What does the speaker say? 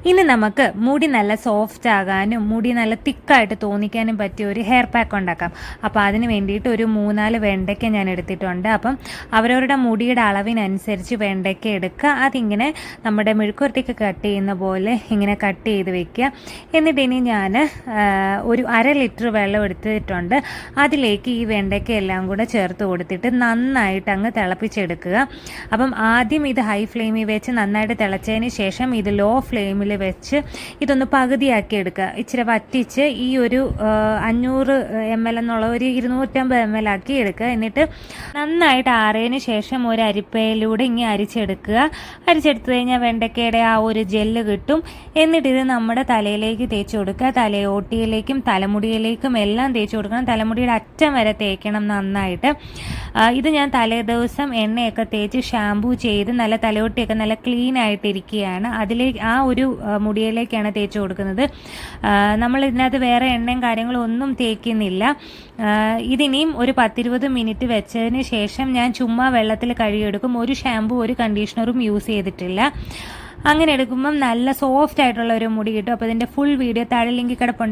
ഇനി നമുക്ക് മുടി നല്ല സോഫ്റ്റ് ആകാനും മുടി നല്ല തിക്കായിട്ട് തോന്നിക്കാനും പറ്റിയ ഒരു ഹെയർ പാക്ക് ഉണ്ടാക്കാം. അപ്പോൾ അതിന് വേണ്ടിയിട്ട് ഒരു 3-4 വെണ്ടയ്ക്ക ഞാൻ എടുത്തിട്ടുണ്ട്. അപ്പം അവരവരുടെ മുടിയുടെ അളവിനനുസരിച്ച് വെണ്ടയ്ക്ക എടുക്കുക. അതിങ്ങനെ നമ്മുടെ മെഴുക്കുവരട്ടിക്ക് കട്ട് ചെയ്യുന്ന പോലെ ഇങ്ങനെ കട്ട് ചെയ്ത് വെക്കുക. എന്നിട്ട് ഇനി ഞാൻ ഒരു 1/2 ലിറ്റർ വെള്ളം എടുത്തിട്ടുണ്ട്. അതിലേക്ക് ഈ വെണ്ടയ്ക്ക എല്ലാം കൂടെ ചേർത്ത് കൊടുത്തിട്ട് നന്നായിട്ട് അങ്ങ് തിളപ്പിച്ചെടുക്കുക. അപ്പം ആദ്യം ഇത് ഹൈ ഫ്ലെയിമിൽ വെച്ച് നന്നായിട്ട് തിളച്ചതിന് ശേഷം ഇത് ലോ ഫ്ലെയിമിൽ വെച്ച് ഇതൊന്ന് പകുതിയാക്കി എടുക്കുക. ഇച്ചിരി വറ്റിച്ച് ഈ ഒരു 500 ml എന്നുള്ള ഒരു 250 ml ആക്കി എടുക്കുക. എന്നിട്ട് നന്നായിട്ട് ആറിയതിന് ശേഷം ഒരു അരിപ്പയിലൂടെ ഇങ്ങനെ അരിച്ചെടുക്കുക. അരിച്ചെടുത്തു കഴിഞ്ഞാൽ വെണ്ടയ്ക്കയുടെ ആ ഒരു ജെല്ല് കിട്ടും. എന്നിട്ട് ഇത് നമ്മുടെ തലയിലേക്ക് തേച്ച് കൊടുക്കുക. തലയോട്ടിയിലേക്കും തലമുടിയിലേക്കും എല്ലാം തേച്ച് കൊടുക്കണം. തലമുടിയുടെ അറ്റം വരെ തേക്കണം നന്നായിട്ട്. ഇത് ഞാൻ തലേ ദിവസം എണ്ണയൊക്കെ തേച്ച് ഷാമ്പൂ ചെയ്ത് നല്ല തലയോട്ടിയൊക്കെ നല്ല ക്ലീൻ ആയിട്ടിരിക്കുകയാണ്. അതിലേക്ക് ആ ഒരു മുടിയിലേക്കാണ് തേച്ച് കൊടുക്കുന്നത്. നമ്മൾ ഇതിനകത്ത് വേറെ എണ്ണയും കാര്യങ്ങളും ഒന്നും തേക്കുന്നില്ല. ഇതിനിയും ഒരു 10-20 മിനിറ്റ് വെച്ചതിന് ശേഷം ഞാൻ ചുമ്മാ വെള്ളത്തിൽ കഴുകിയെടുക്കും. ഒരു ഷാമ്പൂ ഒരു കണ്ടീഷണറും യൂസ് ചെയ്തിട്ടില്ല. അങ്ങനെ എടുക്കുമ്പം നല്ല സോഫ്റ്റ് ആയിട്ടുള്ള ഒരു മുടി കിട്ടും. അപ്പോൾ ഇതിൻ്റെ ഫുൾ വീഡിയോ താഴെ ലിങ്ക് കിടപ്പുണ്ട്.